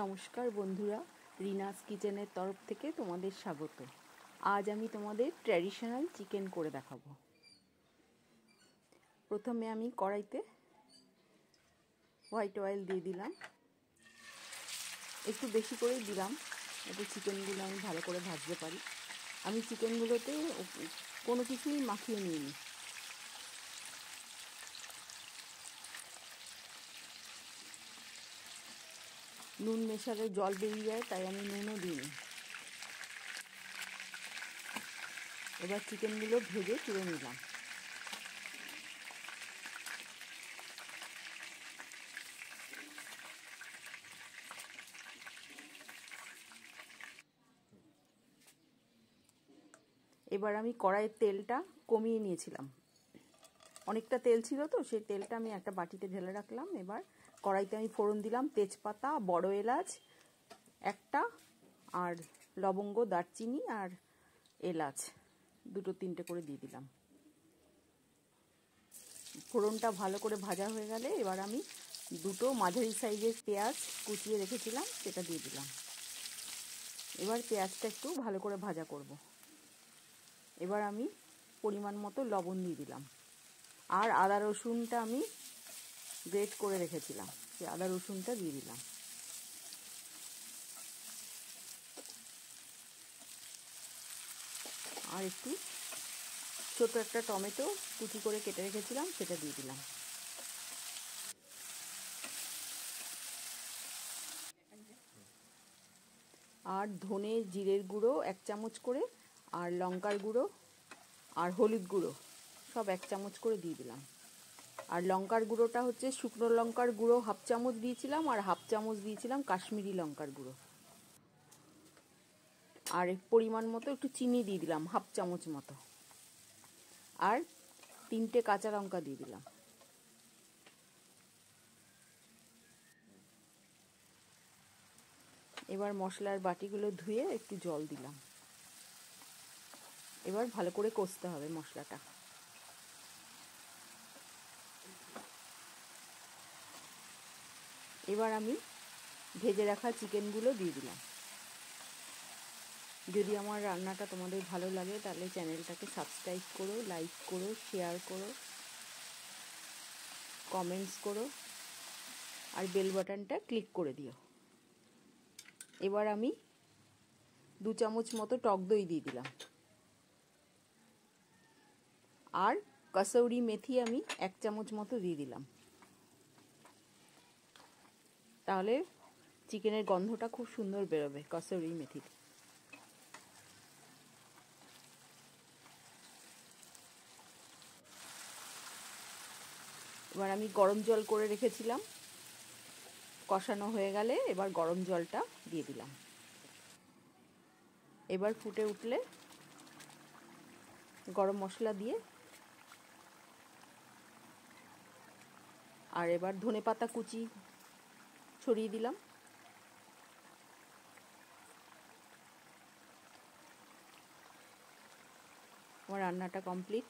নমস্কার বন্ধুরা, রিনাস কিচেনের তরফ থেকে তোমাদের স্বাগত। আজ আমি তোমাদের ট্র্যাডিশনাল চিকেন করে দেখাবো। প্রথমে আমি কড়াইতে হোয়াইট অয়েল দিয়ে দিলাম, একটু বেশি করেই দিলাম, যাতে চিকেনগুলো আমি ভালো করে ভাজতে পারি। আমি চিকেনগুলোতে কোনো কিছুই মাখিয়ে নিইনি। নুন মেশালে জল বেরিয়ে যায়, তাই আমি নুনও দিইনি। এবার চিকেনগুলো ভেজে তুলে নিলাম। এবার আমি কড়াইয়ের তেলটা কমিয়ে নিয়েছিলাম, অনেকটা তেল ছিল তো, সেই তেলটা আমি একটা বাটিতে ঢেলে রাখলাম। এবার কড়াইতে আমি ফোড়ন দিলাম তেজপাতা, বড় এলাচ একটা, আর লবঙ্গ, দারচিনি আর এলাচ দুটো তিনটে করে দিয়ে দিলাম। ফোড়নটা ভালো করে ভাজা হয়ে গেলে এবার আমি দুটো মাঝারি সাইজের পেঁয়াজ কুচিয়ে রেখেছিলাম, সেটা দিয়ে দিলাম। এবার পেঁয়াজটা একটু ভালো করে ভাজা করব। এবার আমি পরিমাণ মতো লবণ দিয়ে দিলাম, আর আদা রসুনটা আমি গ্রেট করে রেখেছিলাম, সেই আদা রসুনটা দিয়ে দিলাম। আর একটু ছোট একটা টমেটো কুচি করে কেটে রেখেছিলাম, সেটা দিয়ে দিলাম। আর ধনে জিরের গুঁড়ো 1 চামচ করে, আর লঙ্কার গুঁড়ো আর হলুদ গুঁড়ো সব 1 চামচ করে দিয়ে দিলাম। আর লঙ্কার গুঁড়োটা হচ্ছে শুকনো লঙ্কার গুঁড়ো 1/2 চামচ দিয়েছিলাম, আর 1/2 চামচ দিয়েছিলাম কাশ্মীরি লঙ্কার গুঁড়ো। আর পরিমাণ মতো একটু চিনি দিয়ে দিলাম 1/2 চামচ মতো, আর 3টে কাঁচা লঙ্কা দিয়ে দিলাম। এবার মশলার বাটিগুলো ধুয়ে একটু জল দিলাম। এবার ভালো করে কষতে হবে মশলাটা। এবার আমি ভেজে রাখা চিকেনগুলো দিয়ে দিলাম। যদি আমার রান্নাটা তোমাদের ভালো লাগে তাহলে চ্যানেলটাকে সাবস্ক্রাইব করো, লাইক করো, শেয়ার করো, কমেন্টস করো, আর বেল বাটনটা ক্লিক করে দিও। এবার আমি 2 চামচ মতো টক দই দিয়ে দিলাম, আর কসৌরি মেথি আমি 1 চামচ মতো দিয়ে দিলাম। তাহলে চিকেনের গন্ধটা খুব সুন্দর বেরোবে কসৌরি মেথিতে। এবার আমি গরম জল করে রেখেছিলাম, কষানো হয়ে গেলে এবার গরম জলটা দিয়ে দিলাম। এবার ফুটে উঠলে গরম মশলা দিয়ে, আর এবার ধনেপাতা কুচি ছড়িয়ে দিলাম। আমার রান্নাটা কমপ্লিট।